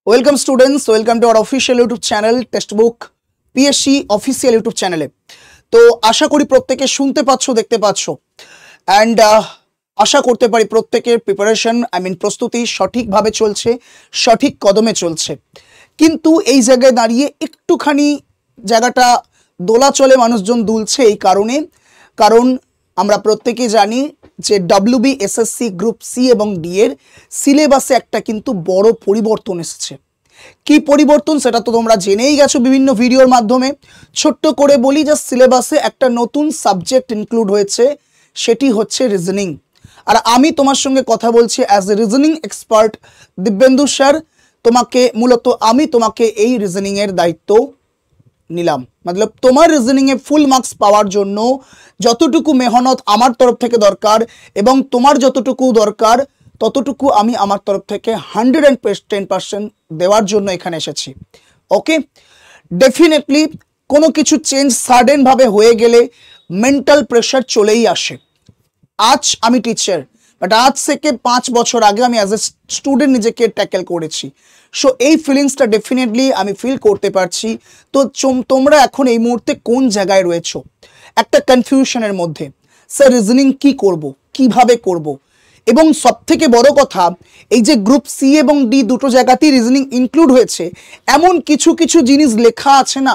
Welcome students, welcome to our official YouTube channel textbook PSC official YouTube চ্যানেলে। তো আশা করি প্রত্যেকে শুনতে পাচ্ছ, দেখতে পাচ্ছ, অ্যান্ড আশা করতে পারি প্রত্যেকের প্রিপারেশন প্রস্তুতি সঠিকভাবে চলছে, সঠিক কদমে চলছে। কিন্তু এই জায়গায় দাঁড়িয়ে একটুখানি জায়গাটা দোলাচলে মানুষজন দুলছে এই কারণ আমরা প্রত্যেকেই জানি যে ডাব্লিউবি এসএসসি গ্রুপ সি এবং ডি এর সিলেবাসে একটা কিন্তু বড় পরিবর্তন এসেছে। কি পরিবর্তন সেটা তো তোমরা জেনেই গেছো বিভিন্ন ভিডিওর মাধ্যমে। ছোট্ট করে বলি যে সিলেবাসে একটা নতুন সাবজেক্ট ইনক্লুড হয়েছে, সেটি হচ্ছে রিজনিং। আর আমি তোমার সঙ্গে কথা বলছি as a reasoning expert Dibyendu sir. আমি তোমাকে এই রিজনিংয়ের দায়িত্ব নিলাম, মতলব তোমার রিজনিংয়ে ফুল মার্কস পাওয়ার জন্য যতটুকু মেহনত আমার তরফ থেকে দরকার এবং তোমার যতটুকু দরকার ততটুকু আমি আমার তরফ থেকে 110% দেওয়ার জন্য এখানে এসেছি। ওকে, ডেফিনেটলি কোনো কিছু চেঞ্জ সাডেনভাবে হয়ে গেলে মেন্টাল প্রেশার চলেই আসে। আজ আমি টিচার, বাট আজ থেকে 5 বছর আগে আমি অ্যাজ এ স্টুডেন্ট নিজেকে ট্যাকেল করেছি। সো এই ফিলিংসটা ডেফিনেটলি আমি ফিল করতে পারছি। তো তোমরা এখন এই মুহূর্তে কোন জায়গায় রয়েছো? একটা কনফিউশনের মধ্যে, স্যার রিজনিং কি করব, কিভাবে করব, এবং সবথেকে বড় কথা এই যে গ্রুপ সি এবং ডি দুটো জায়গাতেই রিজনিং ইনক্লুড হয়েছে, এমন কিছু কিছু জিনিস লেখা আছে না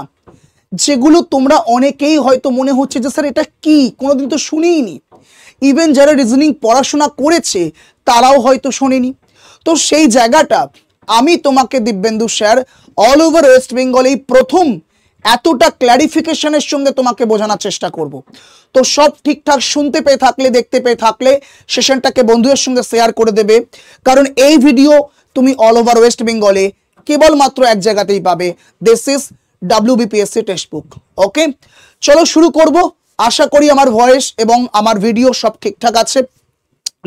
যেগুলো তোমরা অনেকেই হয়তো মনে হচ্ছে যে স্যার এটা কি, কোনোদিন তো শুনিনি। ইভেন যারা রিজনিং পড়াশোনা করেছে তারাও হয়তো শোনেনি। তো সেই জায়গাটা আমি তোমাকে Dibyendu sir all over west বেঙ্গলেই প্রথম এতটা ক্ল্যারিফিকেশনের সঙ্গে তোমাকে বোঝানোর চেষ্টা করব। তো সব ঠিকঠাক শুনতে পেয়ে থাকলে, দেখতে পেয়ে থাকলে সেশনটাকে বন্ধুদের সঙ্গে শেয়ার করে দেবে, কারণ এই ভিডিও তুমি অল ওভার ওয়েস্ট বেঙ্গলে কেবলমাত্র এক জায়গাতেই পাবে। This is WBPSC textbook. Okay, চলো শুরু করব। আশা করি আমার ভয়েস এবং আমার ভিডিও সব ঠিকঠাক আছে।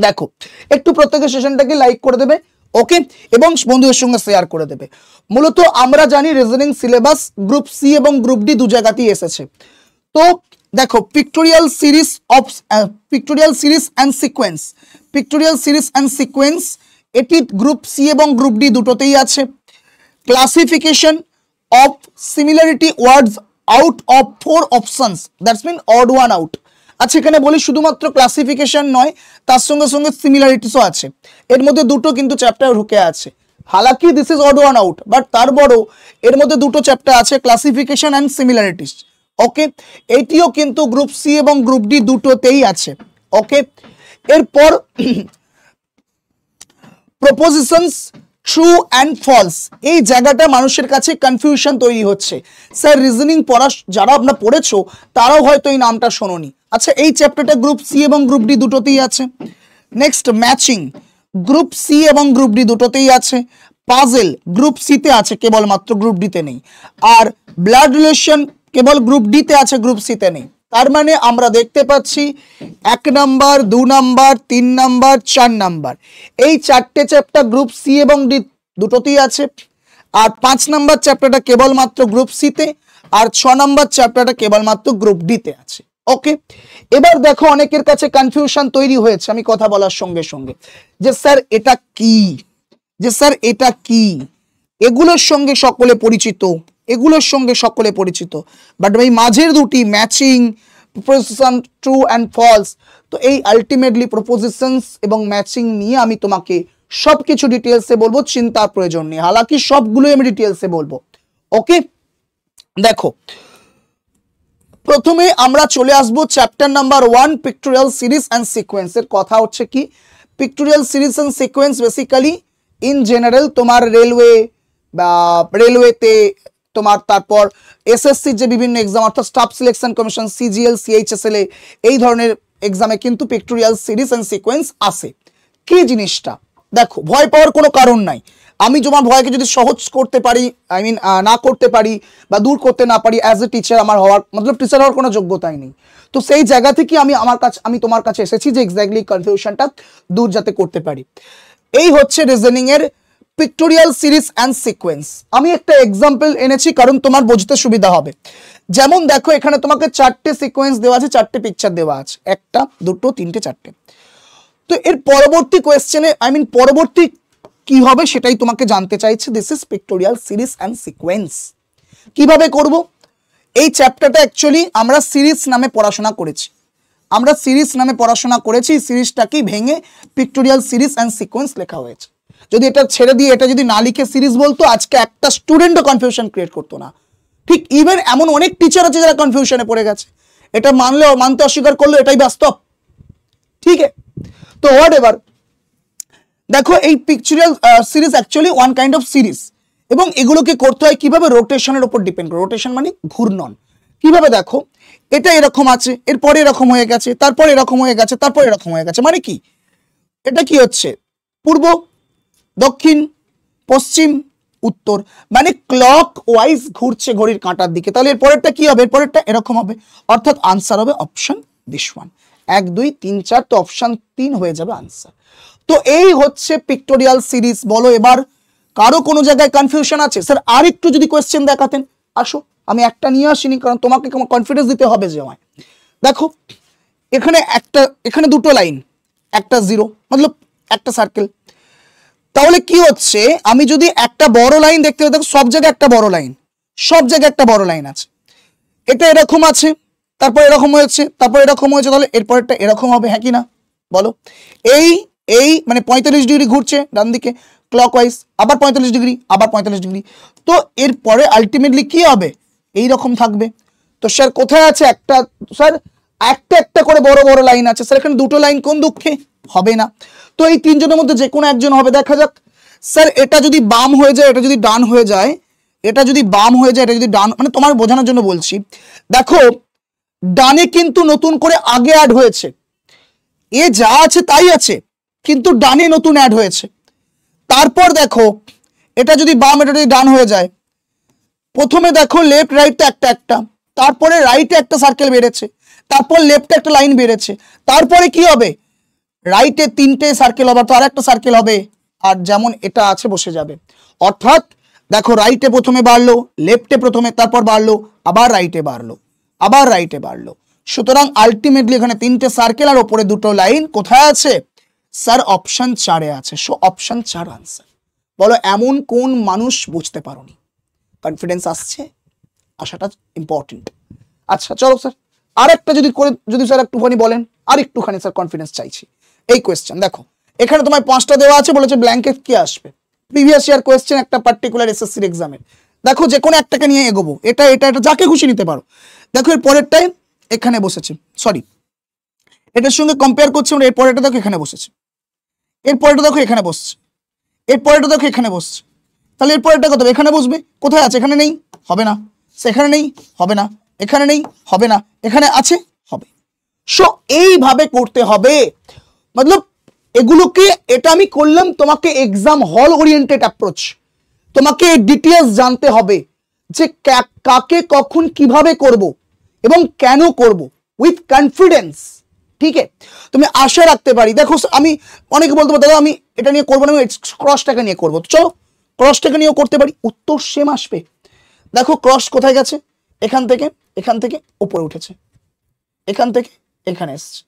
দেখো, একটু প্রত্যেকের সেশনটাকে লাইক করে দেবে, ওকে, এবং বন্ধুদের সঙ্গে শেয়ার করে দেবে। মূলত আমরা জানি রিজনিং সিলেবাস গ্রুপ সি এবং গ্রুপ ডি দু জায়গাতেই এসেছে। তো দেখো, পিক্টোরিয়াল সিরিজ অ্যান্ড সিকোয়েন্স এটি গ্রুপ সি এবং গ্রুপ ডি দুটোতেই আছে। Classification of similarity words out of 4 options, that's mean odd one out. আচ্ছা, এখানে বলি শুধুমাত্র ক্লাসিফিকেশন নয়, তার সঙ্গে সঙ্গে সিমিলারিটিসও আছে। এর মধ্যে দুটো কিন্তু চ্যাপ্টার ঢুকে আছে। হালাকি this is odd one out, but তার বড় এর মধ্যে দুটো চ্যাপ্টার আছে, ক্লাসিফিকেশন অ্যান্ড সিমিলারিটিস। ওকে, এটিও কিন্তু গ্রুপ সি এবং গ্রুপ ডি দুটোতেই আছে। ওকে, এরপর প্রপোজিশনস ট্রু অ্যান্ড ফলস, এই জায়গাটা মানুষের কাছে কনফিউশন তৈরি হচ্ছে। স্যার রিজনিং যারা আপনারা পড়েছো তারাও হয়তো এই নামটা শোনোনি। আচ্ছা, এই চ্যাপ্টারটা গ্রুপ সি এবং গ্রুপ ডি দুটোতেই আছে। নেক্সট, ম্যাচিং গ্রুপ সি এবং গ্রুপ ডি দুটোতেই আছে। পাজেল গ্রুপ সিতে আছে, কেবলমাত্র গ্রুপ ডিতে নেই। আর ব্লাড রিলেশন কেবল গ্রুপ ডিতে আছে, গ্রুপ সিতে নেই। তার মানে আমরা দেখতে পাচ্ছি 1 নাম্বার, 2 নাম্বার, 3 নাম্বার, 4 নাম্বার, এই 4টে চ্যাপ্টার গ্রুপ সি এবং ডি দুটোতেই আছে। আর 5 নাম্বার চ্যাপ্টারটা কেবলমাত্র গ্রুপ সিতে, আর 6 নাম্বার চ্যাপ্টারটা কেবলমাত্র গ্রুপ ডিতে আছে। ওকে, এবার দেখো অনেকের কাছে কনফিউশন তৈরি হয়েছে আমি কথা বলার সঙ্গে সঙ্গে, যে স্যার এটা কি, এগুলোর সঙ্গে সকলে পরিচিত, বাট এই মাঝের দুটি matching, proposition true and false, তো এই আলটিমেটলি প্রপোজিশনস এবং ম্যাচিং নিয়ে আমি তোমাকে সবকিছু ডিটেলসে বলবো, চিন্তার প্রয়োজন নেই। হালাকি সবগুলোই আমি ডিটেলসে বলবো। ওকে, দেখো প্রথমে আমরা চলে আসবো chapter number 1, pictorial series and sequence. এর কথা হচ্ছে কি, pictorial series and sequence basically in general তোমার রেলওয়েতে তোমার, তারপর এসএসসির যে বিভিন্ন এক্সাম অর্থাৎ staff selection commission, CGL, CHSL, এই ধরনের এক্সামে কিন্তু পিক্টোরিয়াল সিরিজ অ্যান্ড সিকোয়েন্স আসে। কি জিনিসটা দেখো, ভয় পাওয়ার কোনো কারণ নাই। আমি তোমার ভয়কে যদি সহজ করতে পারি, না করতে পারি বা দূর করতে না পারি, অ্যাজ এ টিচার আমার টিচার হওয়ার কোনো যোগ্যতাই নেই। তো সেই জায়গা থেকে আমি তোমার কাছে এসেছি যে এক্স্যাক্টলি কনফিউশনটা দূর যাতে করতে পারি। এই হচ্ছে রিজনিং এর পিক্টোরিয়াল সিরিজ অ্যান্ড সিকোয়েন্স। আমি একটা এক্সাম্পল এনেছি কারণ তোমার বুঝতে সুবিধা হবে। যেমন দেখো, এখানে তোমাকে 4টে সিকোয়েন্স দেওয়া আছে, 4টে পিকচার দেওয়া আছে, 1টা 2টো 3টে 4টে। তো এর পরবর্তী কোয়েশ্চেনে পরবর্তী কি হবে সেটাই তোমাকে জানতে চাইছে। This is pictorial series and sequence. কিভাবে করব? এই চ্যাপ্টারটা অ্যাকচুয়ালি আমরা সিরিজ নামে পড়াশোনা করেছি, সিরিজটাকেই ভেঙে পিক্টোরিয়াল সিরিজ অ্যান্ড সিকোয়েন্স লেখা হয়েছে। যদি এটা ছেড়ে দিয়ে এটা যদি না লিখে সিরিজ বলতো, আজকে একটা স্টুডেন্টও কনফিউশন ক্রিয়েট করতো না। ঠিক ইভেন এমন অনেক টিচার আছে যারা কনফিউশনে পড়ে গেছে, এটা মানতে অস্বীকার করলো, এটাই বাস্তব। ঠিক আছে, তো হোয়াট এভার, দেখো এই pictorial series actually one kind of series, এবং এগুলোকে করতে হয় কিভাবে? রোটেশনের উপর ডিপেন্ড করে। রোটেশন মানে ঘূর্ণন। কিভাবে? দেখো এটা এরকম আছে, এরপরে এরকম হয়ে গেছে, তারপরে এরকম হয়ে গেছে, তারপরে এরকম হয়ে গেছে, মানে কি? এটা কি হচ্ছে? পূর্ব, দক্ষিণ, পশ্চিম, উত্তর, মানে ক্লক ওয়াইজ ঘুরছে ঘড়ির কাঁটার দিকে। তাহলে এর পরেরটা কি হবে? এর পরেরটা এরকম হবে, অর্থাৎ আনসার হবে অপশন দিস ওয়ান। 1 2 3 4, তো অপশন 3 হয়ে যাবে আনসার। তো এই হচ্ছে পিক্টোরিয়াল সিরিজ। বলো এবার কারো কোনো জায়গায় কনফিউশন আছে? স্যার আর একটু যদি কোয়েশ্চেন দেখাতেন। আসো, আমি একটা নিয়ে আসিনি, কারণ তোমাকে কনফিডেন্স দিতে হবে যে আমায়। দেখো এখানে দুটো লাইন, একটা জিরো, মতলব একটা সার্কেল। তাহলে কি হচ্ছে? আমি যদি একটা বড় লাইন দেখতে পাই, দেখো সব জায়গায় একটা বড় লাইন, আছে। এটা এরকম আছে, তারপর এরকম হয়েছে, তারপর এরকম হয়েছে, তাহলে এরপরটা এরকম হবে, হ্যাঁ কি না বলো? এই মানে 45 ডিগ্রি ঘুরছে ডান দিকে ক্লকওয়াইজ, আবার 45 ডিগ্রি, আবার 45 ডিগ্রি। তো এরপরে আলটিমেটলি কি হবে? এই রকম থাকবে। তো স্যার কোথায় আছে একটা? স্যার একটা করে বড় বড় লাইন আছে। স্যার এখানে দুটো লাইন, কোন দুঃখে হবে না। তো এই তিনজনের মধ্যে যে কোনো একজন হবে। দেখা যাক। স্যার এটা যদি বাম হয়ে যায়, এটা যদি ডান হয়ে যায়, এটা যদি বাম হয়ে যায়, এটা যদি ডান, মানে তোমার বোঝানোর জন্য বলছি। দেখো ডানে কিন্তু নতুন করে আগে অ্যাড হয়েছে, এ যা আছে তাই আছে, কিন্তু ডানে নতুন অ্যাড হয়েছে। তারপর দেখো এটা যদি বাম, এটা যদি ডান হয়ে যায়, প্রথমে দেখো লেফট রাইটটা একটা, তারপরে রাইটে একটা সার্কেল বেড়েছে, তারপর লেফটে একটা লাইন বেড়েছে, তারপরে কি হবে? রাইটে 3টে সার্কেল হবে, তো আর একটা সার্কেল হবে, আর যেমন এটা আছে বসে যাবে। অর্থাৎ দেখো রাইটে প্রথমে বাড়লো, লেফটে প্রথমে, তারপর বাড়লো, আবার রাইটে বাড়লো, আবার রাইটে বাড়লো। সুতরাং আলটিমেটলি এখানে 3টে সার্কেল আর ওপরে দুটো লাইন কোথায় আছে? স্যার অপশন 4-এ আছে। So option 4 answer. বলো এমন কোন মানুষ বুঝতে পারোনি? কনফিডেন্স আসছে, আসাটা ইম্পর্টেন্ট। আচ্ছা চলো স্যার আর একটা যদি স্যার একটুখানি বলেন, আর একটুখানি স্যার কনফিডেন্স চাইছি। এই কোয়েশ্চেন দেখো, এখানে তোমার 5টা দেওয়া আছে, বলেছে ব্ল্যাঙ্কে কি আসবে, প্রিভিয়াস ইয়ার কোয়েশ্চেন একটা পার্টিকুলার এসএসসির এক্সামের। দেখো যে কোনো একটাকে নিয়ে এগোবো, এটা যাকে খুশি নিতে পারো। দেখো এর পরেরটাই এখানে বসেছে, সরি এটার সঙ্গে কম্পেয়ার করছি আমরা। এর পরেরটা দেখো এখানে বসেছে, এর পরেরটা দেখো এখানে বসছে, এর পরেরটা দেখো এখানে বসছে। তাহলে এর পরেরটা কত? এখানে বসবে। কোথায় আছে? এখানে নেই, হবে না। সেখানে নেই, হবে না। এখানে নেই, হবে না। এখানে আছে, হবে। সো এইভাবে করতে হবে, মতলব এগুলোকে, এটা আমি করলাম তোমাকে এক্সাম হল ওরিয়েন্টেড অ্যাপ্রোচ। তোমাকে ডিটেলস জানতে হবে যে কাকে কখন কিভাবে করব এবং কেন করব, উইথ কনফিডেন্স। ঠিক আছে, তুমি আশা রাখতে পারি। দেখো আমি অনেকে বলতে পারি দাদা আমি এটা নিয়ে করবো না, ক্রসটাকে নিয়ে করবো। চলো ক্রসটাকে নিয়েও করতে পারি, উত্তর সেম আসবে। দেখো ক্রস কোথায় গেছে? এখান থেকে উপরে উঠেছে, এখান থেকে এখানে এসছে,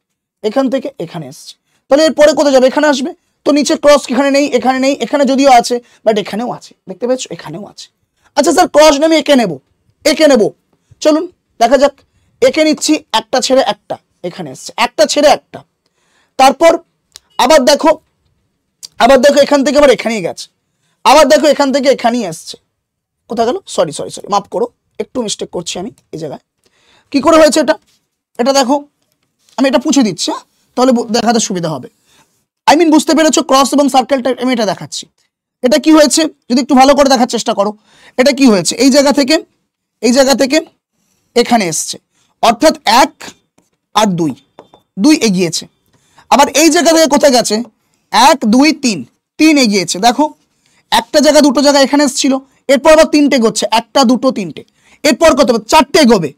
এখান থেকে এখানে এসছে। তাহলে এরপরে কোথায় যাবে? এখানে আসবে। তো নিচে ক্রস এখানে নেই, এখানে নেই, এখানে যদিও আছে, বাট এখানেও আছে, দেখতে পেয়েছো? এখানেও আছে। আচ্ছা স্যার ক্রস নেমে একে নেব, চলুন দেখা যাক। একে নিচ্ছি, একটা ছেড়ে একটা এখানে এসছে, একটা ছেড়ে একটা। তারপর আবার দেখো এখান থেকে আবার এখানেই গেছে, আবার দেখো এখান থেকে এখানেই আসছে। কোথায় গেল? সরি মাফ করো, একটু মিস্টেক করছি আমি এই জায়গায়। কি করে হয়েছে এটা দেখো, আমি এটা পুছে দিচ্ছি, তাহলে দেখাতে সুবিধা হবে। আই মিন বুঝতে পেরেছো? ক্রস এবং সার্কেলটা আমি এটা দেখাচ্ছি। এটা কি হয়েছে যদি একটু ভালো করে দেখার চেষ্টা করো। এটা কি হয়েছে? এই জায়গা থেকে এখানে এসছে, অর্থাৎ 1 আর 2 এগিয়েছে। আবার এই জায়গা থেকে কোথায় গেছে? 1 2 3 এগিয়েছে। দেখো একটা জায়গা দুটো জায়গা এখানে এসেছিল, এরপর আবার 3টে এগোচ্ছে, 1 2 3টে। এরপর কত হবে? 4টে এগোবে,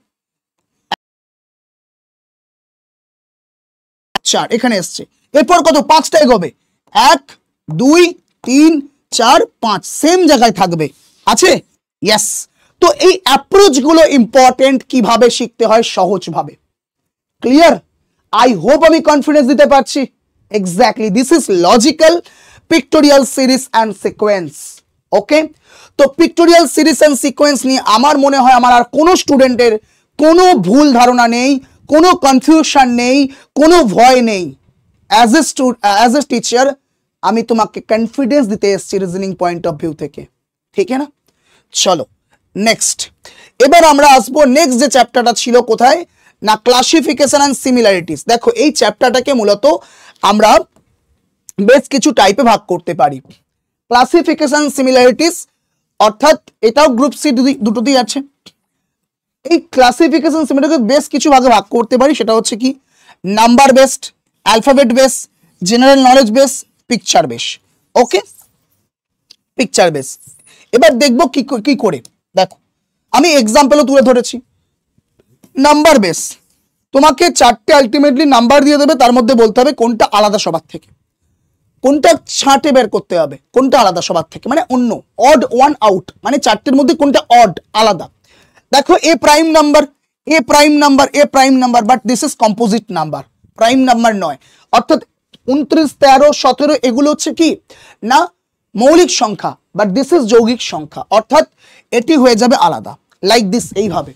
4 এখানে এসছে। এরপর কত? 5টা এগোবে, 1 2 3 4 5 সেম জায়গায় থাকবে, আছে? ইয়েস। তো এই অ্যাপ্রোচ গুলো ইম্পর্টেন্ট, কিভাবে শিখতে হয় সহজভাবে। ক্লিয়ার? আই হোপ আমি কনফিডেন্স দিতে পারছি। Exactly, this is logical pictorial series and sequence. Okay, তো পিক্টোরিয়াল সিরিজ অ্যান্ড সিকোয়েন্স নিয়ে আমার মনে হয় আমার আর কোনো স্টুডেন্টের কোনো ভুল ধারণা নেই, কোনো কনফিউশন নেই, কোনো ভয় নেই। অ্যাজ এ টিচার আমি তোমাকে কনফিডেন্স দিতে এসেছি রিজনিং পয়েন্ট অফ ভিউ থেকে, ঠিক আছে না? চলো নেক্সট, এবার আমরা আসবো নেক্সট যে চ্যাপ্টারটা ছিল কোথায় না, ক্লাসিফিকেশন অ্যান্ড সিমিলারিটিস। দেখো এই চ্যাপ্টারটাকে মূলত আমরা বেশ কিছু টাইপে ভাগ করতে পারি। ক্লাসিফিকেশন সিমিলারিটিস অর্থাৎ এটাও গ্রুপ সি দুটোতেই আছে। এই ক্লাসিফিকেশন সিমিলারিটিস বেশ কিছু ভাগে ভাগ করতে পারি, সেটা হচ্ছে কি number based, alphabet base, general knowledge base, picture base. Okay, picture base. এবার দেখবো কি করে। দেখো আমি এক্সাম্পলও তুলে ধরেছি। নাম্বার বেস, তোমাকে 4টে আলটিমেটলি নাম্বার দিয়ে দেবে, তার মধ্যে বলতে হবে কোনটা আলাদা সবার থেকে, কোনটা ছাঁটে বের করতে হবে, কোনটা আলাদা সবার থেকে, মানে অন্য, অড ওয়ান আউট, মানে 4টের মধ্যে কোনটা অড আলাদা। দেখো a prime number, a prime number, a prime number, but this is composite number, prime number নয়। অর্থাৎ 29, 13, 17 এগুলো হচ্ছে কি না মৌলিক সংখ্যা, বাট দিস ইজ যৌগিক সংখ্যা, অর্থাৎ এটি হয়ে যাবে আলাদা। লাইক দিস, এইভাবে,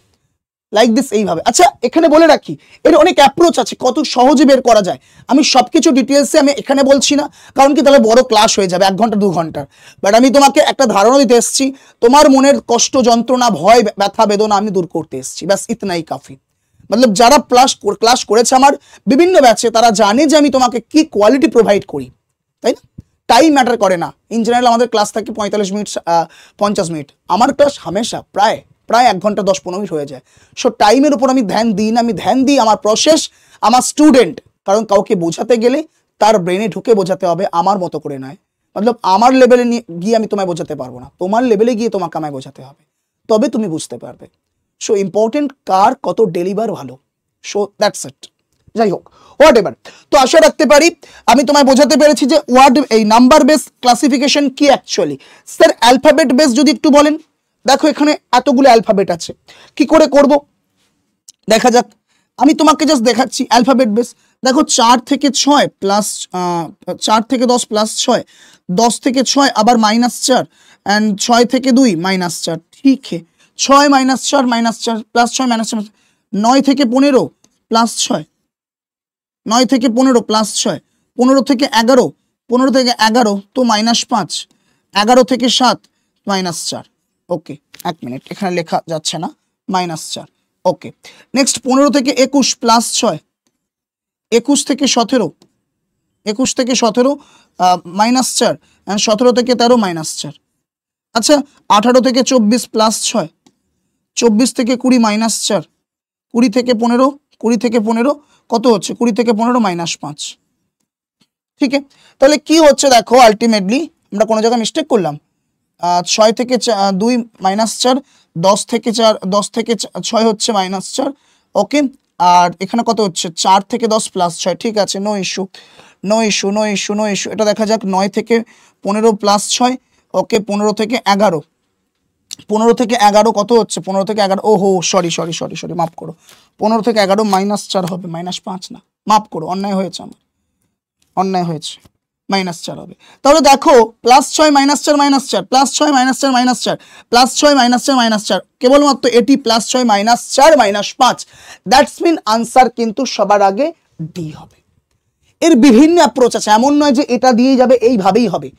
লাইক দিস, এইভাবে। আচ্ছা এখানে বলে রাখি এর অনেক অ্যাপ্রোচ আছে, কত সহজে বের করা যায়। আমি সবকিছু ডিটেলসে আমি এখানে বলছি না, কারণ কি তাহলে বড় ক্লাস হয়ে যাবে 1 ঘন্টা 2 ঘন্টার। বাট আমি তোমাকে একটা ধারণা দিতে এসেছি, তোমার মনের কষ্ট, যন্ত্রণা, ভয়, ব্যথা, বেদনা আমি দূর করতে এসেছি, ব্যাস ইতনাই কাফি। মতলব যারা ক্লাস করেছে আমার বিভিন্ন ব্যাচে, তারা জানে যে আমি তোমাকে কি কোয়ালিটি প্রোভাইড করি, তাই না? টাইম ম্যাটার করে না। ইন জেনারেল আমাদের ক্লাস থাকে 45 মিনিট, 50 মিনিট। আমার ক্লাস হামেশা প্রায় 1 ঘন্টা 10-15 মিনিট হয়ে যায়। সো টাইমের উপর আমি ধ্যান দিই না, আমি ধ্যান দিই আমার প্রসেস, আমার স্টুডেন্ট। কারণ কাউকে বোঝাতে গেলে তার ব্রেনে ঢুকে বোঝাতে হবে, আমার মতো করে নয়। মতলব আমার লেভেলে গিয়ে আমি তোমায় বোঝাতে পারবো না, তোমার লেভেলে গিয়ে তোমাকে আমায় বোঝাতে হবে, তবে তুমি বুঝতে পারবে। সো ইম্পর্টেন্ট কার কত ডেলিভার ভালো। So that's it. যাই হোক, হোয়াট এভার। তো আশা রাখতে পারি আমি তোমায় বোঝাতে পেরেছি যে এই নাম্বার বেস ক্লাসিফিকেশন কি অ্যাকচুয়ালি। স্যার অ্যালফাবেট বেস যদি একটু বলেন। দেখো এখানে এতগুলো অ্যালফাবেট আছে, কি করে করব দেখা যাক। আমি তোমাকে জাস্ট দেখাচ্ছি অ্যালফাবেট বেস। দেখো 4 থেকে 6 প্লাস 4 থেকে 10 প্লাস 6, 10 থেকে 6 আবার -4, অ্যান্ড 6 থেকে 2 -4। ঠিক है, 6 -4 -4 প্লাস 6 -4, 9 থেকে 15 প্লাস 6, 9 থেকে 15 প্লাস 6, 15 থেকে 11, 15 থেকে 11 তো -5, 11 থেকে 7 -4। ওকে, 1 মিনিট, এখানে লেখা যাচ্ছে না, -4। ওকে, নেক্সট 15 থেকে 21 প্লাস 6, 21 থেকে 17, 21 থেকে 17 -4, অ্যান্ড 17 থেকে 13 -4। আচ্ছা 18 থেকে 24 প্লাস 6, 24 থেকে 20 -4, 20 থেকে 15, 20 থেকে 15 কত হচ্ছে, 20 থেকে 15 -5। ঠিক আছে, তাহলে কি হচ্ছে দেখো, আলটিমেটলি আমরা কোনো জায়গায় মিস্টেক করলাম। 6 থেকে 2 -4, 10 থেকে 4, 10 থেকে 6 হচ্ছে -4। ওকে, আর এখানে কত হচ্ছে 4 থেকে 10 প্লাস 6। ঠিক আছে, no issue, no issue, no issue, no issue. এটা দেখা যাক 9 থেকে 15 প্লাস 6। ওকে, 15 থেকে 11, 15 থেকে 11 কত হচ্ছে, 15 থেকে 11, ওহো সরি, মাফ করো, 15 থেকে 11 -4 হবে, -5 না, মাফ করো, অন্যায় হয়েছে আমার, অন্যায় হয়েছে, -4 হবে। তাহলে দেখো +6 -4 -4 +6 -4 -4 +6 -4 -4, কেবলমাত্র এটি +6 -4 -5। দ্যাটস মিন আনসার কিন্তু সবার আগে ডি হবে। এর বিভিন্ন অ্যাপ্রোচ আছে, এমন নয় যে এটা দিয়ে যাবে এইভাবেই হবে,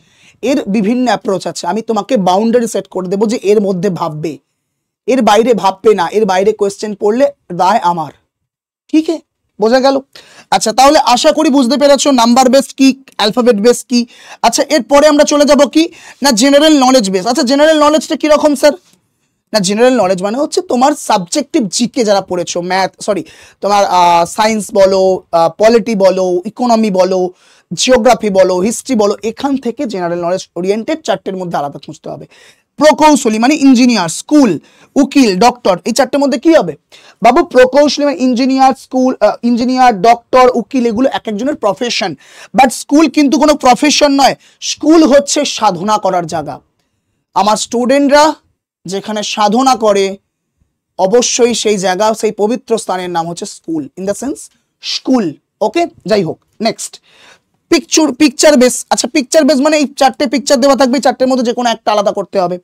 এর বিভিন্ন অ্যাপ্রোচ আছে। আমি তোমাকে বাউন্ডারি সেট করে দেবো যে এর মধ্যে ভাববে, এর বাইরে ভাববে না, এর বাইরে কোয়েশ্চেন পড়লে দায় আমার। ঠিক আছে, বোঝা গেল? আচ্ছা তাহলে আশা করি বুঝতে পেরেছো নাম্বার বেস কি, অ্যালফাবেট বেস কি। আচ্ছা এরপরে আমরা চলে যাব কি না জেনারেল নলেজ বেস। আচ্ছা জেনারেল নলেজটা কিরকম স্যার? না জেনারেল নলেজ মানে হচ্ছে তোমার সাবজেক্টিভ জিকে যারা পড়েছো, তোমার সায়েন্স বলো, পলিটি বলো, ইকোনমি বলো, জিওগ্রাফি বলো, হিস্ট্রি বলো, এখান থেকে জেনারেল নলেজ ওরিয়েন্টেড 4টের মধ্যে আলাদা খুঁজতে হবে। প্রকৌশলী মানে ইঞ্জিনিয়ার, স্কুল, উকিল, ডক্টর, এই 4টের মধ্যে কি হবে বাবু? প্রকৌশলী মানে ইঞ্জিনিয়ার, স্কুল, ইঞ্জিনিয়ার, ডক্টর, উকিল, এগুলো এক একজনের প্রফেশন। বাট স্কুল কিন্তু কোনো প্রফেশন নয়, স্কুল হচ্ছে সাধনা করার জায়গা। আমার স্টুডেন্টরা যেখানে সাধনা করে অবশ্যই সেই জায়গা, সেই পবিত্র স্থানের নাম হচ্ছে school, in the sense school. Okay, যাই হোক নেক্সট পিকচার বেস। আচ্ছা পিকচার বেস মানে এই চারটে পিকচার দেওয়া থাকবে, চারটের মধ্যে যে কোনো একটা আলাদা করতে হবে।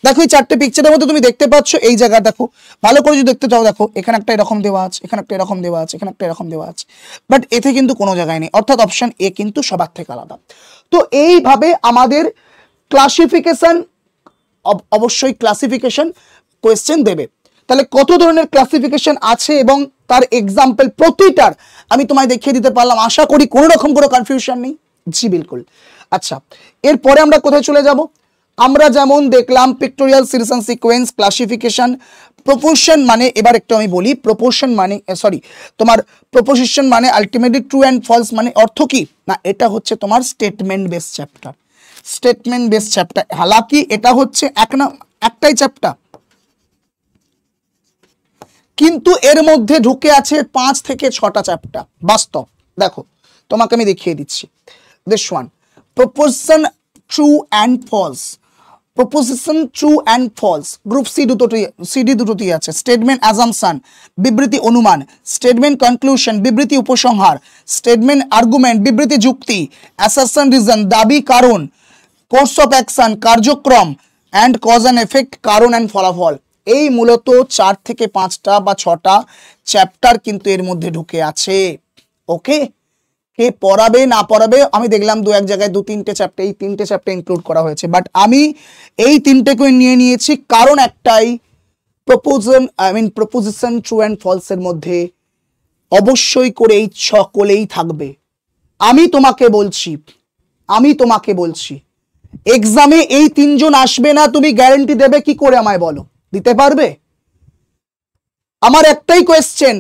দেখো এই চারটে পিকচারের মধ্যে তুমি দেখতে পাচ্ছ এই জায়গা দেখো, ভালো করে যদি দেখতে চাও দেখো এখানে একটা এরকম দেওয়া আছে, এখানে একটা এরকম দেওয়া আছে, এখানে একটা এরকম দেওয়া আছে, বাট এতে কিন্তু কোনো জায়গায় নেই, অর্থাৎ অপশন এ কিন্তু সবার থেকে আলাদা। তো এইভাবে আমাদের ক্লাসিফিকেশন, অবশ্যই ক্লাসিফিকেশন কোয়েশ্চেন দেবে। তাহলে কত ধরনের ক্লাসিফিকেশন আছে এবং তার এক্সাম্পল প্রতিটার আমি তোমায় দেখিয়ে দিতে পারলাম, আশা করি কোনো রকম কোনো কনফিউশন নেই। জি বিলকুল। আচ্ছা এরপরে আমরা কোথায় চলে যাব? আমরা যেমন দেখলাম pictorial series and sequence, classification, proportion মানে, এবার একটু আমি বলি প্রপোর্শন মানে তোমার প্রপোজিশন মানে আলটিমেটলি ট্রু অ্যান্ড ফলস মানে অর্থ কি না, এটা হচ্ছে তোমার statement base chapter. Statement base chapter, হালাকি এটা হচ্ছে একটাই চ্যাপ্টার, কিন্তু এর মধ্যে ঢুকে আছে 5 থেকে 6টা চ্যাপ্টার বাস্তব। দেখো তোমাকে আমি দেখিয়ে দিচ্ছি। This one proposition true and false, proposition true and false group C D দুটোতেই আছে। স্টেটমেন্ট অ্যাজাম্পশন বিবৃতি অনুমান, স্টেটমেন্ট কনক্লুশন বিবৃতি উপসংহার, স্টেটমেন্ট আর্গুমেন্ট বিবৃতি যুক্তি, অ্যাসারশন রিজন দাবি কারণ, কোর্স অফ অ্যাকশন কার্যক্রম, অ্যান্ড কজ অ্যান্ড এফেক্ট কারণ অ্যান্ড ফলাফল। এই মূলত 4 থেকে 5টা বা 6টা চ্যাপ্টার কিন্তু এর মধ্যে ঢুকে আছে। ওকে, কে পড়াবে না পড়াবে আমি দেখলাম 2-1 জায়গায় 2-3টে চ্যাপ্টার, এই 3টে চ্যাপ্টার ইনক্লুড করা হয়েছে, বাট আমি এই 3টেকে নিয়ে নিয়েছি কারণ একটাই, প্রপোজিশন ট্রু অ্যান্ড ফলস এর মধ্যে অবশ্যই করে এই সকলেই থাকবে। আমি তোমাকে বলছি এক্সামে এই 3 জন আসবে না, তুমি গ্যারান্টি দেবে কি করে আমায় বলো? দিতে পারবে? আমার একটাই কোয়েশ্চেন,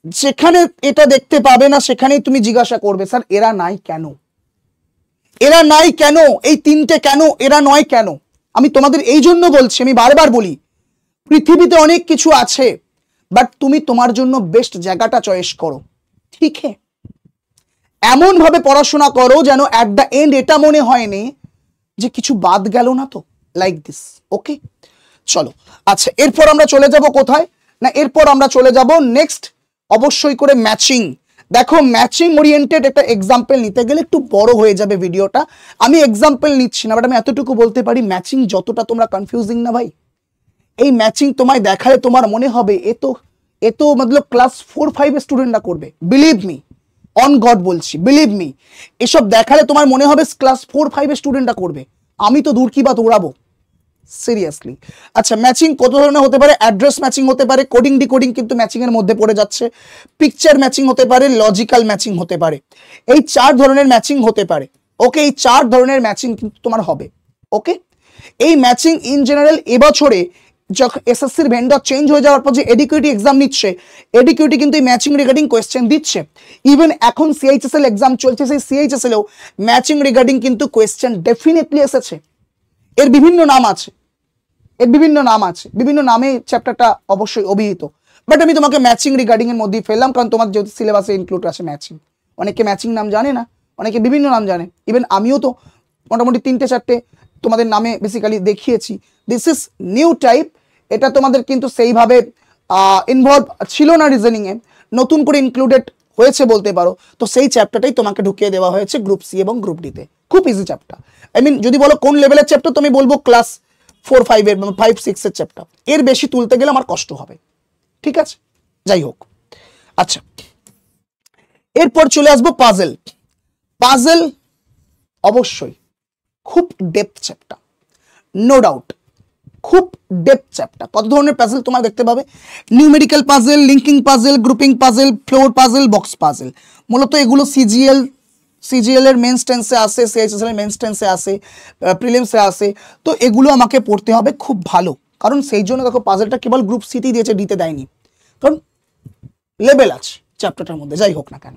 যেখানে এটা দেখতে পাবে না সেখানেই তুমি জিজ্ঞাসা করবে স্যার এরা নাই কেন, এরা নাই কেন, এই 3টে কেন, এরা নয় কেন? আমি তোমাদের এই জন্য বলছি, আমি বারবার বলি পৃথিবীতে অনেক কিছু আছে, বাট তুমি তোমার জন্য বেস্ট জায়গাটা চয়েস করো। ঠিক আছে, এমন ভাবে পড়াশোনা করো যেন অ্যাট দ্য এন্ড এটা মনে হয়নি যে কিছু বাদ গেল না, তো লাইক দিস। ওকে চলো, আচ্ছা এরপর আমরা চলে যাব কোথায় না, এরপর আমরা চলে যাব নেক্সট অবশ্যই করে ম্যাচিং। দেখো ম্যাচিং ওরিয়েন্টেড একটা এক্সাম্পল নিতে গেলে একটু বড় হয়ে যাবে ভিডিওটা, আমি এক্সাম্পল নিচ্ছি না, বাট আমি এতটুকু বলতে পারি ম্যাচিং যতটা তোমরা কনফিউজিং না ভাই, এই ম্যাচিং তোমায় দেখালে তোমার মনে হবে এ তো মতলব ক্লাস 4-5 স্টুডেন্টরা করবে। বিলিভ মি, অন গড বলছি, বিলিভ মি, এসব দেখালে তোমার মনে হবে ক্লাস 4-5 স্টুডেন্টরা করবে, আমি তো দূর কি বা দৌড়াবো সিরিয়াসলি। আচ্ছা ম্যাচিং কত ধরনের হতে পারে? অ্যাড্রেস ম্যাচিং হতে পারে, কোডিং ডিকোডিং কিন্তু ম্যাচিং এর মধ্যে পড়ে যাচ্ছে, পিকচার ম্যাচিং হতে পারে, লজিক্যাল ম্যাচিং হতে পারে, এই 4 ধরনের ম্যাচিং হতে পারে। ওকে, এই 4 ধরনের ম্যাচিং কিন্তু তোমার হবে। ওকে, এই ম্যাচিং ইন জেনারেল এবছরে যখন এসএসসির ভেন্ডর চেঞ্জ হয়ে যাওয়ার পর যে এডিকিউটি এক্সাম নিচ্ছে, এডিকিউটি কিন্তু এই ম্যাচিং রিগার্ডিং কোয়েশ্চেন দিচ্ছে। ইভেন এখন সিএইচএসএল এক্সাম চলছে, সেই সিএইচএসএলও ম্যাচিং রিগার্ডিং কিন্তু কোয়েশ্চেন ডেফিনেটলি এসেছে। এর বিভিন্ন নাম আছে, বিভিন্ন নামে চ্যাপ্টারটা অবশ্যই অভিহিত, বাট আমি তোমাকে ম্যাচিং রিগার্ডিং এর মধ্যেই ফেললাম, কারণ তোমার যেহেতু সিলেবাসে ইনক্লুড আছে ম্যাচিং। অনেকে ম্যাচিং নাম জানে না, অনেকে বিভিন্ন নাম জানে, ইভেন আমিও তো মোটামুটি 3-4টে তোমাদের নামে বেসিক্যালি দেখিয়েছি। দিস ইজ নিউ টাইপ, এটা তোমাদের কিন্তু সেইভাবে ইনভলভ ছিল না রিজনিং এ, নতুন করে ইনক্লুডেড হয়েছে বলতে পারো। তো সেই চ্যাপ্টারটাই তোমাকে ঢুকিয়ে দেওয়া হয়েছে গ্রুপ সি এবং গ্রুপ ডিতে। খুব ইজি চ্যাপ্টার, যদি বলো কোন লেভেলের চ্যাপ্টার, তো আমি বলবো ক্লাস 4-5 এর 5-6 এর চ্যাপ্টার, এর বেশি তুলতে গেলে আমার কষ্ট হবে। ঠিক আছে, যাই হোক। আচ্ছা এরপর চলে আসবো পাজেল অবশ্যই খুব ডেপথ চ্যাপ্টার, নো ডাউট, খুব ডেপথ চ্যাপ্টার। কত ধরনের পাজেল তোমরা দেখতে পাবে? Numerical puzzle, linking puzzle, grouping puzzle, floor puzzle, box puzzle. মূলত এগুলো সিজিএল এর মেন্স টেন্সে আসে, সিএইচএসএল এর মেন্স টেন্সে আসে, প্রিলিমসে আসে, তো এগুলো আমাকে পড়তে হবে খুব ভালো, কারণ সেই জন্য দেখো পাজেলটা কেবল গ্রুপ সিতেই দিয়েছে, ডিতে দেয়নি, কারণ লেভেল আছে চ্যাপ্টারটার মধ্যে, যাই হোক না কেন।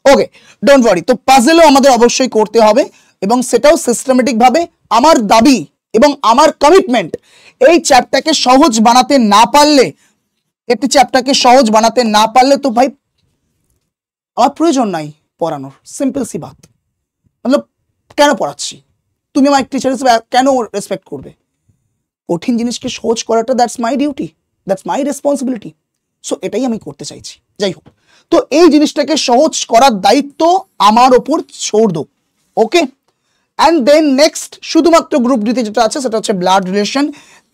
ওকে, ডোন্ট ওয়ারি, তো পাজেলও আমাদের অবশ্যই করতে হবে, এবং সেটাও সিস্টেমেটিক ভাবে। আমার দাবি এবং আমার কমিটমেন্ট, এই চ্যাপ্টারকে সহজ বানাতে না পারলে, একটি চ্যাপ্টারকে সহজ বানাতে না পারলে তো ভাই আমার প্রয়োজন নাই পড়ানোর, সিম্পল সি বাত। মতলব কেন পড়াচ্ছি, তুমি আমার টিচার হিসেবে কেন রেসপেক্ট করবে? কঠিন জিনিসকে সহজ করাটা that's my duty, that's my responsibility, so এটাই আমি করতে চাইছি। যাই হোক, তো এই জিনিসটাকে সহজ করার দায়িত্ব আমার ওপর ছোড় দো। ওকে, অ্যান্ড দেন নেক্সট শুধুমাত্র গ্রুপ ডিতে যেটা আছে সেটা হচ্ছে ব্লাড রিলেশন।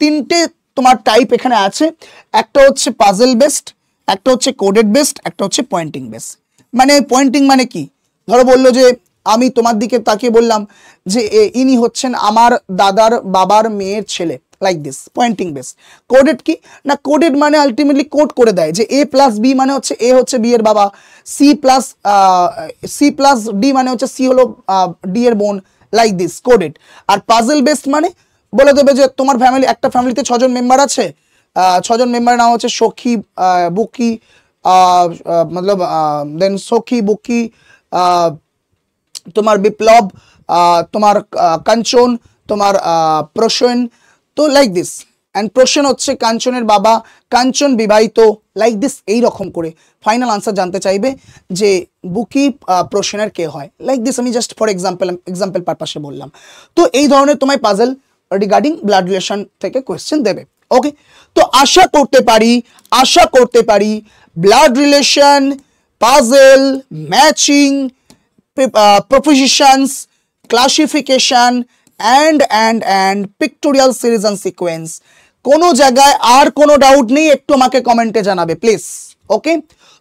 তিনটে তোমার টাইপ এখানে আছে, একটা হচ্ছে পাজল বেসড, একটা হচ্ছে কোডেড বেসড, একটা হচ্ছে পয়েন্টিং বেসড। মানে পয়েন্টিং মানে কি, ধরো বললো যে আমি তোমার দিকে তাকিয়ে বললাম যে ইনি হচ্ছেন আমার দাদার বাবার মেয়ের ছেলে, like this, pointing base. Coded কি না, কোডেড মানে আলটিমেটলি কোড করে দেয় যে এ প্লাস বি মানে হচ্ছে এ হচ্ছে বি এর বাবা, সি প্লাস ডি মানে হচ্ছে সি হলো ডি এর বোন, লাইক দিস, কোডেড। আর পাজল বেসড মানে বলে দেবে যে তোমার ফ্যামিলি, একটা ফ্যামিলিতে 6 জন মেম্বার আছে, 6 জন মেম্বারের নাম হচ্ছে সখী, বুকি, মতলব দেন সখী, বুকি, তোমার বিপ্লব, তোমার কাঞ্চন, তোমার প্রসেন, তো লাইক দিস। অ্যান্ড প্রসেন হচ্ছে কাঞ্চনের বাবা, কাঞ্চন বিবাহিত, লাইক দিস। এই রকম করে ফাইনাল আনসার জানতে চাইবে যে বুকি প্রসেনের কে হয়, লাইক দিস। আমি জাস্ট ফর এক্সাম্পল পারপাসে বললাম। তো এই ধরনের তোমায় পাজল রিগার্ডিং ব্লাড রিলেশন থেকে কোয়েশ্চেন দেবে। ওকে, তো আশা করতে পারি blood relation, puzzle, matching, propositions, classification and pictorial series and sequence কোনো জায়গায় আর কোনো ডাউট নেই, একটু আমাকে কমেন্টে জানাবে প্লিজ। ওকে,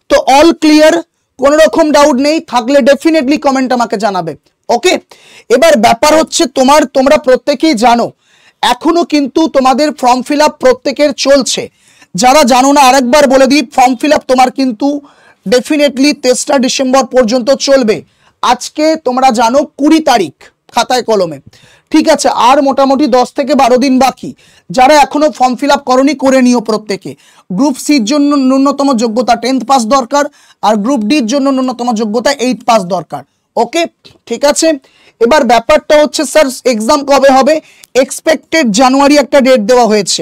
তো অল ক্লিয়ার, কোনো রকম ডাউট নেই, থাকলে ডেফিনেটলি কমেন্ট আমাকে জানাবে। ওকে, এবার ব্যাপার হচ্ছে তোমরা প্রত্যেকেই জানো এখনো কিন্তু তোমাদের ফর্ম ফিল আপ প্রত্যেকের চলছে। যারা জানো না আরেকবার বলে দিই, ফর্ম ফিল আপ তোমার কিন্তু ডেফিনেটলি 23 ডিসেম্বর পর্যন্ত চলবে। আজকে তোমরা জানো 20 তারিখ খাতায় কলমে, ঠিক আছে, আর মোটামুটি 10 থেকে 12 দিন বাকি। যারা এখনো ফর্ম ফিল আপ করনি করে নিও প্রত্যেকে। গ্রুপ সির জন্য ন্যূনতম যোগ্যতা 10th পাস দরকার, আর গ্রুপ ডির জন্য ন্যূনতম যোগ্যতা 8 পাস দরকার। ওকে, ঠিক আছে। এবার ব্যাপারটা হচ্ছে স্যার এক্সাম কবে হবে, এক্সপেক্টেড জানুয়ারি একটা ডেট দেওয়া হয়েছে।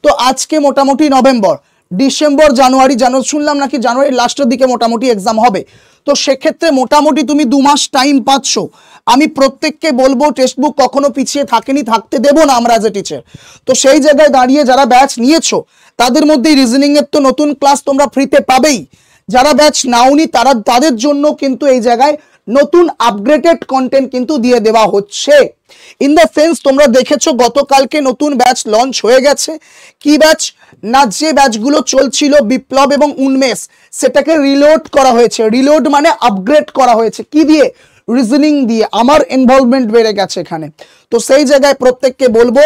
তো আজকে মোটামুটি নভেম্বর, ডিসেম্বর, জানুয়ারি, শুনলাম নাকি জানুয়ারির লাস্টের দিকে মোটামুটি এক্সাম হবে। তো সেক্ষেত্রে মোটামুটি তুমি 2 মাস টাইম পাচ্ছ। আমি প্রত্যেককে বলবো টেক্সট বুক কখনো পিছিয়ে থাকেনি, থাকতে দেবো না আমরা অ্যাজ এ টিচার। তো সেই জায়গায় দাঁড়িয়ে যারা ব্যাচ নিয়েছো তাদের মধ্যে রিজনিং এর তো নতুন ক্লাস তোমরা ফ্রিতে পাবেই। যারা ব্যাচ নাওনি তাদের জন্য কিন্তু এই জায়গায় নতুন আপগ্রেডেড কন্টেন্ট কিন্তু দিয়ে দেওয়া হচ্ছে। ইন দ্য সেন্স তোমরা দেখেছো গতকালকে নতুন ব্যাচ লঞ্চ হয়ে গেছে। কি ব্যাচ না, যে ব্যাচগুলো চলছিল বিপ্লব এবং উন্মেষ, সেটাকে রিলোড করা হয়েছে। রিলোড মানে আপগ্রেড করা হয়েছে, কি দিয়ে, রিজনিং দিয়ে। আমার ইনভলভমেন্ট বেড়ে গেছে এখানে। তো সেই জায়গায় প্রত্যেককে বলবো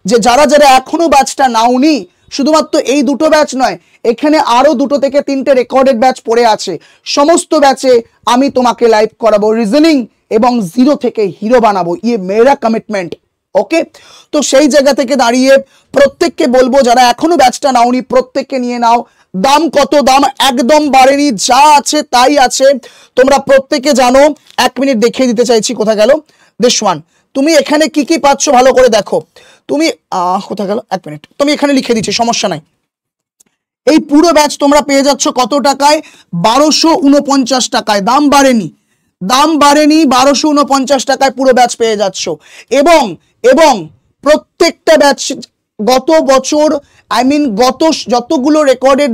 যে যারা এখনো ব্যাচটা নাওনি, শুধুমাত্র এই দুটো ব্যাচ নয়, এখানে আরো 2 থেকে 3টে রেকর্ডেড ব্যাচ পড়ে আছে। সমস্ত ব্যাচে আমি তোমাকে লাইভ করাবো রিজনিং এবং 0 থেকে হিরো বানাবো, ইয়ে মেরা কমিটমেন্ট। ওকে, তো সেই জায়গা থেকে দাঁড়িয়ে প্রত্যেককে বলবো যারা এখনো ব্যাচটা নাওনি প্রত্যেককে নিয়ে নাও। দাম কত, দাম একদম বাড়েনি, যা আছে তাই আছে। তোমরা প্রত্যেকে জানো, 1 মিনিট দেখিয়ে দিতে চাইছি, কোথা গেল দিস ওয়ান। তুমি এখানে কি কি পাচ্ছ ভালো করে দেখো। তুমি কোথা গেল, 1 মিনিট, তুমি এখানে লিখে দিচ্ছি, সমস্যা নাই। এই পুরো ব্যাচ তোমরা পেয়ে যাচ্ছ কত টাকায়, 1249 টাকায়। দাম বাড়েনি 1249 টাকায় পুরো ব্যাচ পেয়ে যাচ্ছ। এবং প্রত্যেকটা ব্যাচ গত বছর গত যতগুলো রেকর্ডেড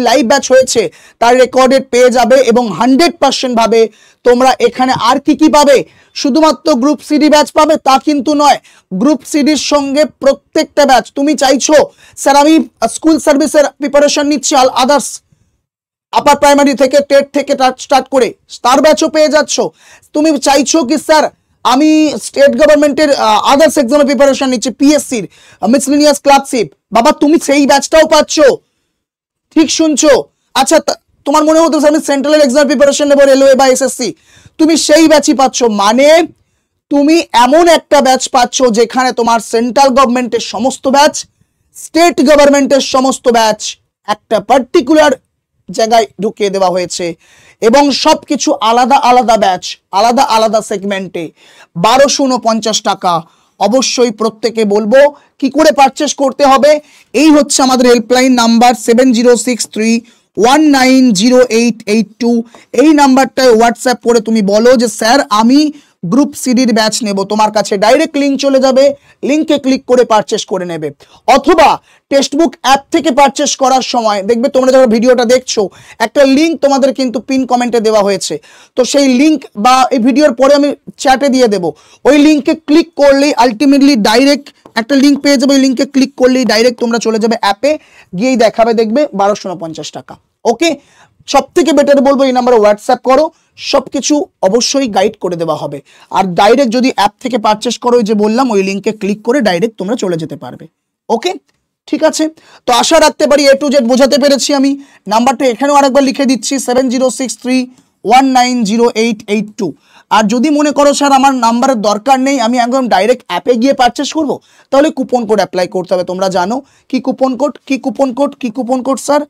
লাইভ ব্যাচ হয়েছে তার রেকর্ডেড পেয়ে যাবে। এবং 100% ভাবে তোমরা এখানে আর কি পাবে, শুধুমাত্র গ্রুপ সিডি ব্যাচ পাবে তা কিন্তু নয়। গ্রুপ সিডির সঙ্গে প্রত্যেকটা ব্যাচ, তুমি চাইছো স্যার আমি স্কুল সার্ভিসের প্রিপারেশন নিচ্ছি, আদার্স আপার প্রাইমারি থেকে টেট থেকে স্টার্ট করে, তার ব্যাচও পেয়ে যাচ্ছ। তুমি চাইছো কি স্যার আমি স্টেট গভর্নমেন্টের আদার্স এক্সামের প্রিপারেশন নিচ্ছি, পিএসসির মিসলিনিয়াস ক্লার্কশিপ, বাবা তুমি সেই ব্যাচটাও পাচ্ছ। ঠিক শুনছো? আচ্ছা, তোমার মনে হতো আমি সেন্ট্রাল এক্সাম প্রিপারেশন নেবো, রেলওয়ে বা এসএসসি, তুমি সেই ব্যাচই পাচ্ছ। মানে তুমি এমন একটা ব্যাচ পাচ্ছ যেখানে তোমার সেন্ট্রাল গভর্নমেন্টের সমস্ত ব্যাচ, স্টেট গভর্নমেন্টের সমস্ত ব্যাচ একটা পার্টিকুলার জায়গায় ঢুকিয়ে দেওয়া হয়েছে। এবং সবকিছু আলাদা আলাদা ব্যাচ, আলাদা আলাদা সেগমেন্টে। 1249 টাকা। অবশ্যই প্রত্যেকে বলবো কি করে পারচেস করতে হবে। এই হচ্ছে আমাদের হেল্পলাইন নাম্বার 7063190882। এই নাম্বারটায় হোয়াটসঅ্যাপ করে তুমি বলো যে স্যার আমি গ্রুপ সিডির ব্যাচ নেব, তোমার কাছে ডাইরেক্ট লিঙ্ক চলে যাবে, লিঙ্কে ক্লিক করে পারচেস করে নেবে। অথবা টেক্সটবুক অ্যাপ থেকে পারচেস করার সময় দেখবে তোমরা যখন ভিডিওটা দেখছো একটা লিঙ্ক তোমাদের কিন্তু পিন কমেন্টে দেওয়া হয়েছে, তো সেই লিঙ্ক বা এই ভিডিওর পরে আমি চ্যাটে দিয়ে দেবো, ওই লিঙ্কে ক্লিক করলেই আলটিমেটলি ডাইরেক্ট একটা লিঙ্ক পেয়ে যাবে, ওই লিঙ্কে ক্লিক করলেই ডাইরেক্ট তোমরা চলে যাবে অ্যাপে, গিয়েই দেখাবে দেখবে 1249 টাকা। ওকে, সব থেকে বেটার বলবো এই নাম্বারে হোয়াটসঅ্যাপ করো, সবকিছু অবশ্যই গাইড করে দেওয়া হবে। আর ডাইরেক্ট যদি অ্যাপ থেকে পারচেস করো, ওই যে বললাম ওই লিঙ্কে ক্লিক করে ডাইরেক্ট তোমরা চলে যেতে পারবে। ওকে, ঠিক আছে, তো আশা রাখতে পারি A to Z বোঝাতে পেরেছি আমি। নাম্বারটা এখানেও আরেকবার লিখে দিচ্ছি 7063190882। আর যদি মনে করো স্যার আমার নাম্বারের দরকার নেই, আমি একদম ডাইরেক্ট অ্যাপে গিয়ে পারচেস করব, তাহলে কুপন কোড অ্যাপ্লাই করতে হবে। তোমরা জানো কি কুপন কোড, কি কুপন কোড, কি coupon code sir?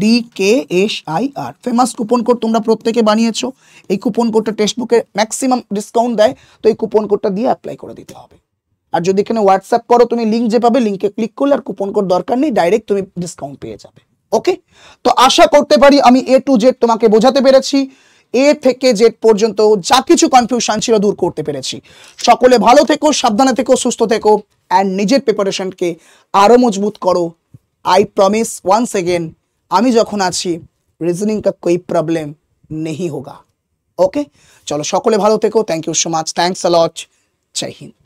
DKSIR, famous coupon code, তোমরা প্রত্যেকে বানিয়েছো। এই কুপন কোডটা টেক্সটবুকে ম্যাক্সিমাম ডিসকাউন্ট দেয়, তো এই কুপন কোডটা দিয়ে অ্যাপ্লাই করে দিতে হবে। আর যদি এখানে হোয়াটসঅ্যাপ করো তুমি, লিঙ্ক যে পাবে লিঙ্কে ক্লিক করলে আর কুপন কোড দরকার নেই, ডাইরেক্ট তুমি ডিসকাউন্ট পেয়ে যাবে। ওকে, তো আশা করতে পারি আমি A to Z তোমাকে বোঝাতে পেরেছি, A থেকে Z পর্যন্ত যা কিছু কনফিউশন ছিল দূর করতে পেরেছি। সকলে ভালো থেকো, সাবধানে থেকো, সুস্থ থেকো, অ্যান্ড নিজের প্রিপারেশনকে আরো মজবুত করো। আই প্রমিস ওয়ান্স अगेन, আমি যখন আছি রিজনিং का कोई प्रॉब्लम नहीं होगा। ओके, चलो সকলে ভালো থেকো, thank you so much, thanks a lot, জয় হিন্দ।